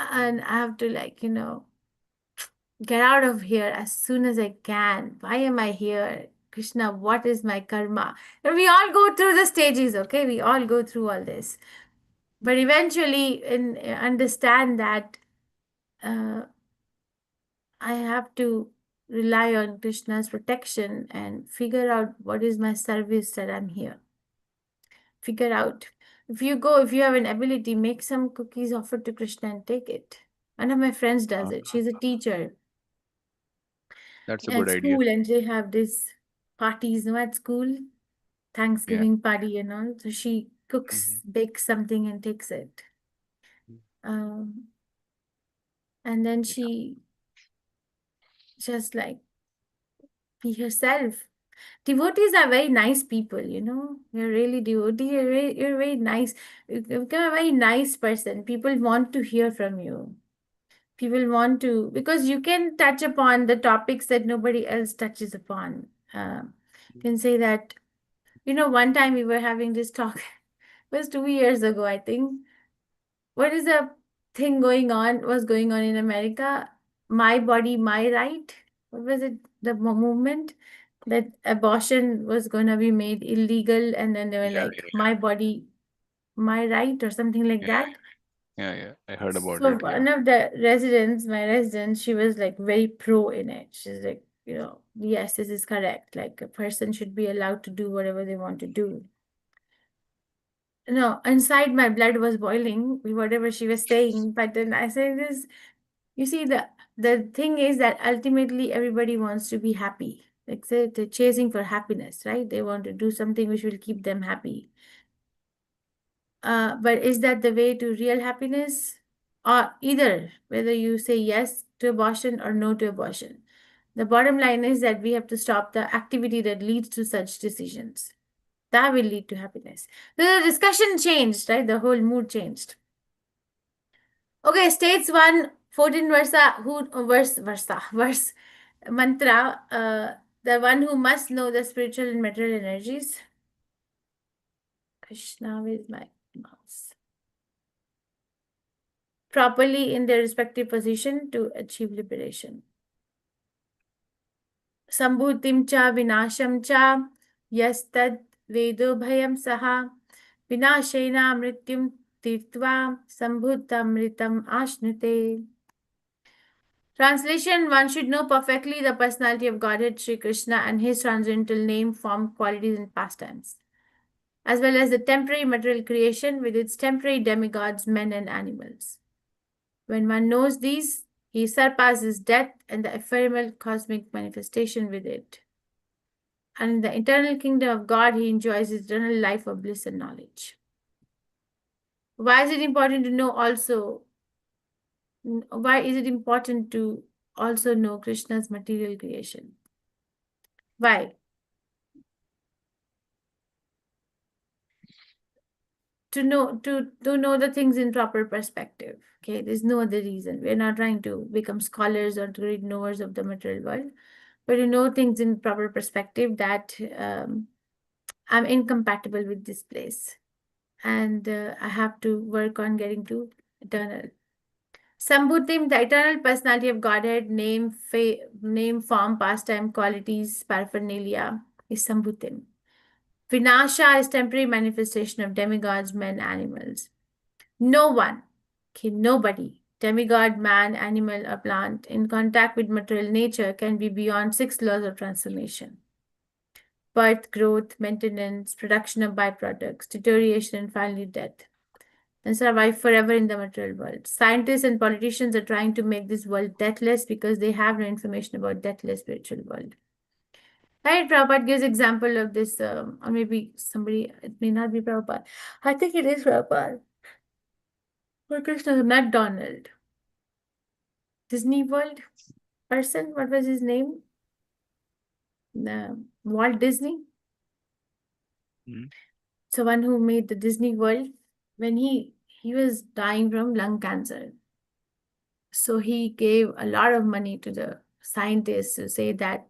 and I have to like, get out of here as soon as I can. Why am I here? Krishna, what is my karma? And we all go through the stages, okay? We all go through all this. But eventually, understand that I have to rely on Krishna's protection and figure out what is my service that I'm here. Figure out. If you have an ability, make some cookies, offer to Krishna and take it. One of my friends does it. She's a teacher That's a at good idea. school, and they have this parties, at school, Thanksgiving party and all. So she cooks, bakes something and takes it. Um, and then she just like be herself. Devotees are very nice people, You're really devotee. You're very nice. You become a very nice person. People want to hear from you. People want to, because you can touch upon the topics that nobody else touches upon. You can say that, one time we were having this talk, it was 2 years ago, I think. What is the thing was going on in America? My body, my right. What was it? The movement that abortion was going to be made illegal, and then they were Yeah, like, my body, my right, or something like yeah, that. yeah. I heard about So it. Yeah. one of the my resident, she was like very pro in it. She's like, yes, this is correct. Like a person should be allowed to do whatever they want to do. No, inside my blood was boiling with whatever she was saying. But then I said this, you see, the thing is that ultimately everybody wants to be happy. Like they're chasing for happiness, right? They want to do something which will keep them happy. But is that the way to real happiness? Or either, whether you say yes to abortion or no to abortion. The bottom line is that we have to stop the activity that leads to such decisions. That will lead to happiness. The discussion changed, right? The whole mood changed. Okay, states 1, 14 verse mantra, the one who must know the spiritual and material energies. Krishna with my mouse. Properly in their respective position to achieve liberation. Sambhutim cha vinasham cha yastad vedo bhayam saha vinashena mrityum tirtva sambhutamritam ashnute. Translation: one should know perfectly the personality of Godhead Sri Krishna and his transcendental name, form, qualities, and pastimes. as well as the temporary material creation with its temporary demigods, men and animals. When one knows these, he surpasses death and the ephemeral cosmic manifestation with it. And in the eternal kingdom of God, he enjoys eternal life of bliss and knowledge. Why is it important to know also? Why is it important to also know Krishna's material creation? Why? To know the things in proper perspective. Okay, there's no other reason. We're not trying to become scholars or to read knowers of the material world, but to know things in proper perspective that I'm incompatible with this place, and I have to work on getting to eternal. Sambhutim, the eternal personality of Godhead, name, form, pastime, qualities, paraphernalia, is Sambhutim. Vinasha is temporary manifestation of demigods, men, animals. No one, okay, nobody, demigod, man, animal, or plant, in contact with material nature can be beyond 6 laws of transformation: birth, growth, maintenance, production of byproducts, deterioration, and finally death, and survive forever in the material world. Scientists and politicians are trying to make this world deathless because they have no information about deathless spiritual world. Right, Prabhupada gives example of this, or maybe somebody, it may not be Prabhupada. I think it is Prabhupada. Or Krishna, McDonald. Disney World person, what was his name? Walt Disney. So one who made the Disney World, when he was dying from lung cancer. So he gave a lot of money to the scientists to say that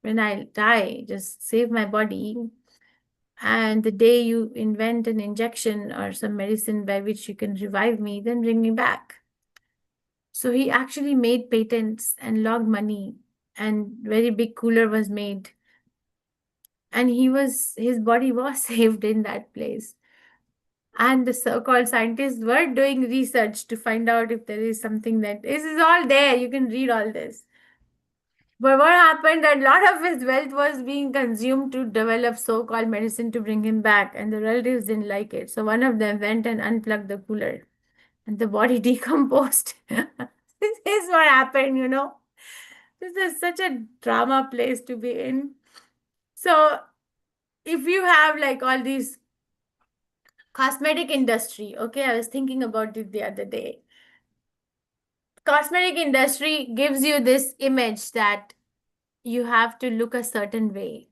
when I die, just save my body. And the day you invent an injection or some medicine by which you can revive me, then bring me back. So he actually made patents and logged money, and very big cooler was made. And his body was saved in that place. And the so-called scientists were doing research to find out if there is something that this is all there. You can read all this. But what happened, a lot of his wealth was being consumed to develop so-called medicine to bring him back, and the relatives didn't like it. So one of them went and unplugged the cooler, and the body decomposed. This is what happened, you know. This is such a drama place to be in. So if you have like all these cosmetic industry, okay, I was thinking about it the other day. Cosmetic industry gives you this image that you have to look a certain way.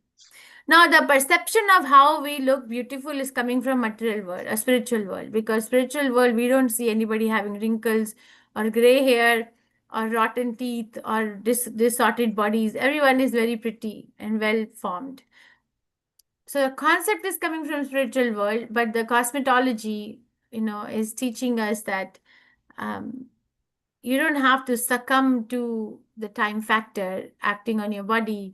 Now, the perception of how we look beautiful is coming from material world, a spiritual world, because spiritual world, we don't see anybody having wrinkles or gray hair or rotten teeth or distorted bodies. Everyone is very pretty and well formed. So the concept is coming from spiritual world, but the cosmetology, is teaching us that you don't have to succumb to the time factor acting on your body.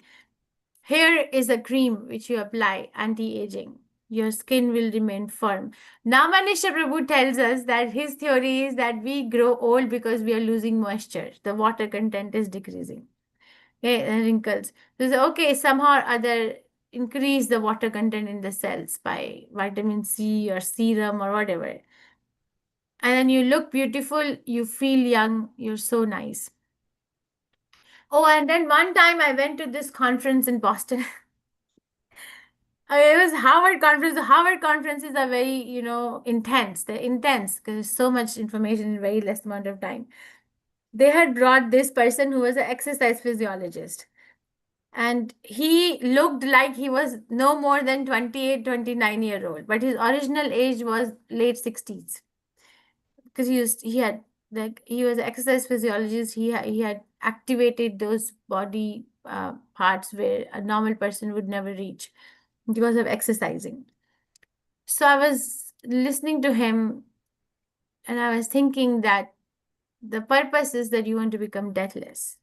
Here is a cream which you apply, anti-aging. Your skin will remain firm. Now, Manisha Prabhu tells us that his theory is that we grow old because we are losing moisture. The water content is decreasing. Okay, and wrinkles. So, okay, somehow or other, increase the water content in the cells by vitamin C or serum or whatever. And then you look beautiful, you feel young, you're so nice. Oh, and then one time I went to this conference in Boston. It was Harvard conference. The Harvard conferences are very, intense. They're intense because there's so much information in very less amount of time. They had brought this person who was an exercise physiologist. And he looked like he was no more than 28, 29-year-old. But his original age was late 60s. Because he was an exercise physiologist. He had activated those body parts where a normal person would never reach because of exercising. So I was listening to him and I was thinking that the purpose is that you want to become deathless,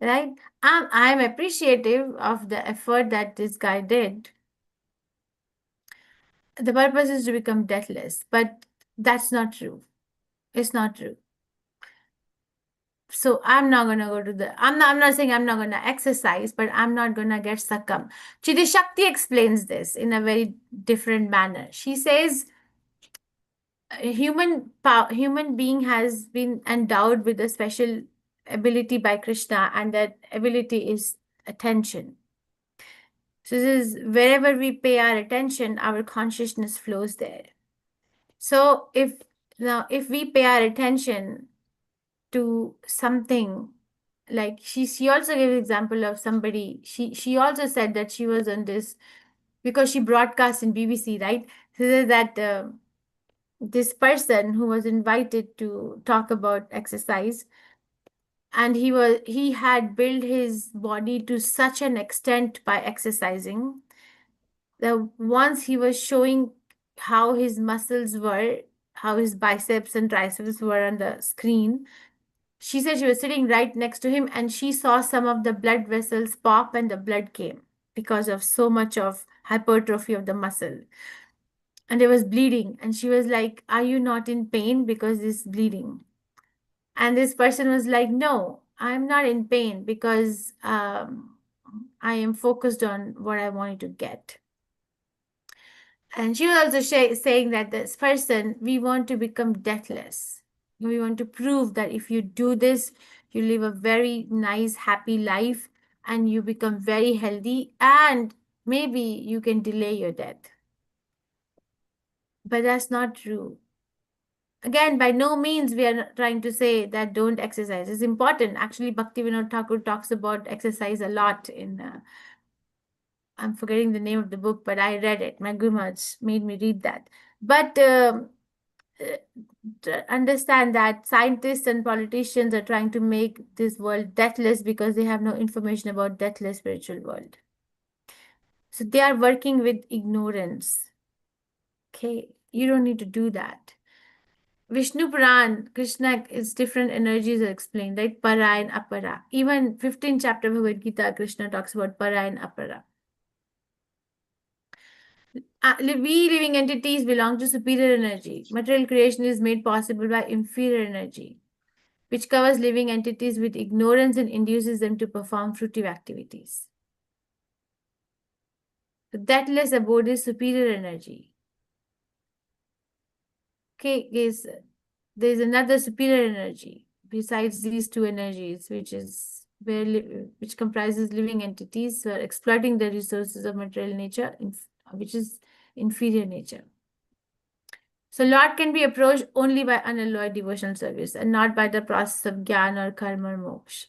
right? I'm appreciative of the effort that this guy did. The purpose is to become deathless, but that's not true. It's not true. So I'm not gonna go to the. I'm not saying I'm not gonna exercise, but I'm not gonna get succumb. Chidi Shakti explains this in a very different manner. She says a human being has been endowed with a special ability by Krishna, and that ability is attention. So this is wherever we pay our attention, our consciousness flows there. So if we pay our attention to something, like she also gave an example of somebody, she also said that she was on this because she broadcast in BBC, right? So that this person who was invited to talk about exercise, and he had built his body to such an extent by exercising that once he was showing how his muscles were, how his biceps and triceps were on the screen. She said she was sitting right next to him and she saw some of the blood vessels pop and the blood came because of so much of hypertrophy of the muscle. And it was bleeding. And she was like, "Are you not in pain because this bleeding?" And this person was like, "No, I'm not in pain because I am focused on what I wanted to get." And she was also saying that this person, we want to become deathless. We want to prove that if you do this, you live a very nice, happy life and you become very healthy and maybe you can delay your death. But that's not true. Again, by no means we are not trying to say that don't exercise. It's important. Actually, Bhaktivinoda Thakur talks about exercise a lot in I'm forgetting the name of the book, but I read it. My Gurumaj made me read that. But understand that scientists and politicians are trying to make this world deathless because they have no information about deathless spiritual world. So they are working with ignorance. Okay, you don't need to do that. Vishnu Puran, Krishna is different energies are explained, right? Para and apara. Even 15th chapter of Bhagavad Gita, Krishna talks about para and apara. We living entities belong to superior energy. Material creation is made possible by inferior energy, which covers living entities with ignorance and induces them to perform fruitive activities. The deathless abode is superior energy. Okay, there's another superior energy besides these two energies, which comprises living entities who are exploiting the resources of material nature, which is inferior nature. So Lord can be approached only by unalloyed devotional service and not by the process of jnana or karma or moksha.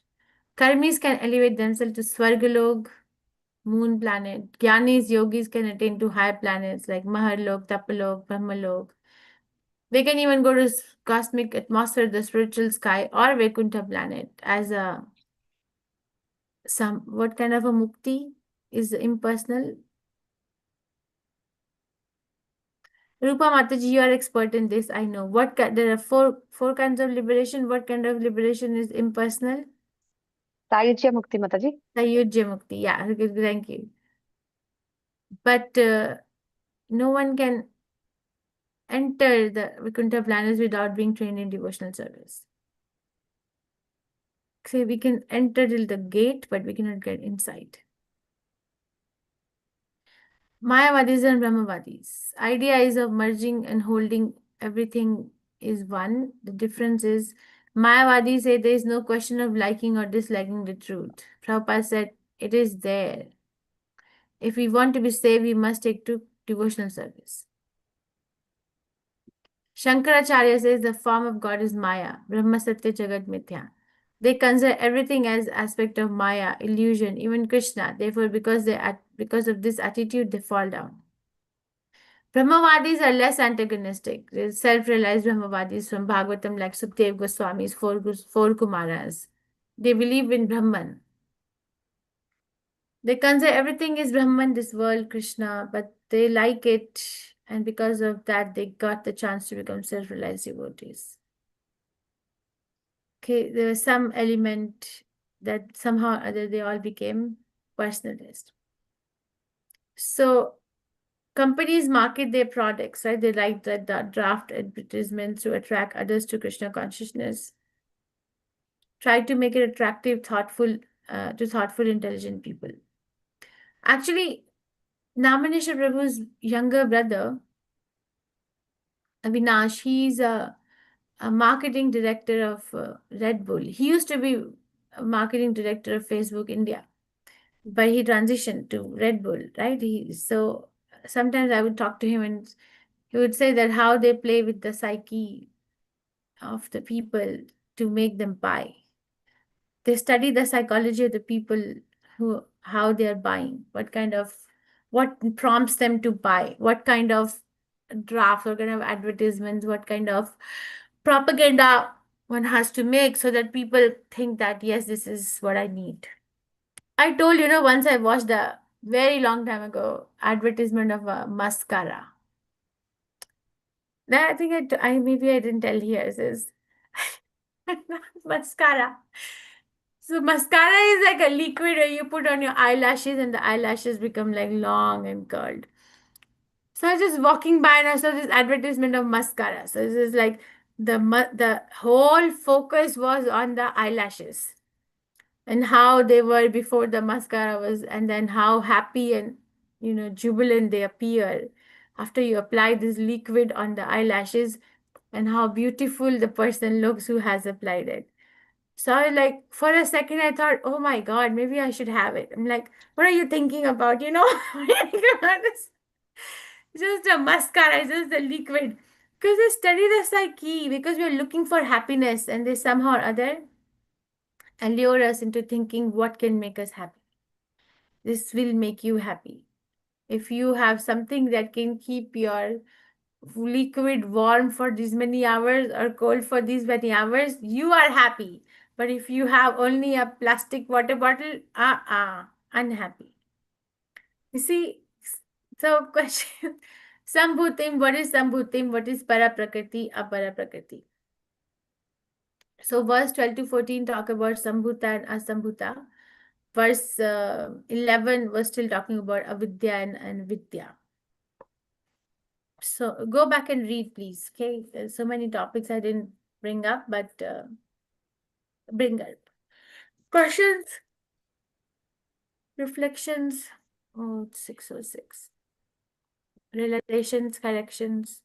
Karmis can elevate themselves to Swargalok, moon planet. Jnanis, yogis can attain to higher planets like Maharlok, Tapalok, Brahmalok. They can even go to cosmic atmosphere, the spiritual sky, or Vaikuntha planet as what kind of a mukti is impersonal. Rupa Mataji, you are expert in this. I know. There are four kinds of liberation. What kind of liberation is impersonal? Sayujya Mukti, Mataji. Sayujya Mukti. Yeah, thank you. But no one can enter the Vaikuntha planets without being trained in devotional service. So we can enter till the gate, but we cannot get inside. Mayavadis and Brahmavadis. Idea is of merging and holding everything is one. The difference is Mayavadis say there is no question of liking or disliking the truth. Prabhupada said it is there. If we want to be saved, we must take to devotional service. Shankaracharya says the form of God is Maya, Brahma Satya Jagat Mithya. They consider everything as aspect of Maya, illusion, even Krishna. Therefore, because of this attitude, they fall down. Brahmavadis are less antagonistic. They're self-realized Brahmavadis from Bhagavatam like Sukdev Goswami's four Kumaras. They believe in Brahman. They consider everything is Brahman, this world, Krishna, but they like it, and because of that, they got the chance to become self-realized devotees. Okay, there was some element that somehow or other they all became personalist. So companies market their products, right? They like the draft advertisements to attract others to Krishna consciousness. Try to make it attractive, thoughtful, to thoughtful, intelligent people. Actually, Namination Prabhu's younger brother, Avinash, he's a marketing director of Red Bull. He used to be a marketing director of Facebook India, but he transitioned to Red Bull, right? So sometimes I would talk to him and he would say that how they play with the psyche of the people to make them buy. They study the psychology of the people, who how they are buying, what prompts them to buy, what kind of drafts, what kind of advertisements, what kind of propaganda one has to make so that people think that yes, this is what I need. I told once I watched a very long time ago advertisement of a mascara. Now I think I maybe I didn't tell here. It says mascara. So mascara is like a liquid where you put on your eyelashes and the eyelashes become like long and curled. So I was just walking by and I saw this advertisement of mascara. So this is like the whole focus was on the eyelashes and how they were before the mascara was, and then how happy and jubilant they appear after you apply this liquid on the eyelashes, and how beautiful the person looks who has applied it. So I like for a second I thought, oh my God, maybe I should have it. I'm like, what are you thinking about? What are you thinking about this? Just a mascara, just the liquid. Because they study the psyche, because we're looking for happiness, and they somehow or other allure us into thinking what can make us happy. This will make you happy. If you have something that can keep your liquid warm for these many hours or cold for these many hours, you are happy. But if you have only a plastic water bottle, unhappy. You see, so question, Sambhutim, what is Sambhutim? What is Paraprakriti, Aparaprakriti? So verse 12 to 14 talk about Sambhuta and Asambhuta. Verse 11 was still talking about Avidya and Vidya. So go back and read, please. Okay, there's so many topics I didn't bring up, but bring up. Questions, reflections. Oh, it's 6:06. Realizations, corrections.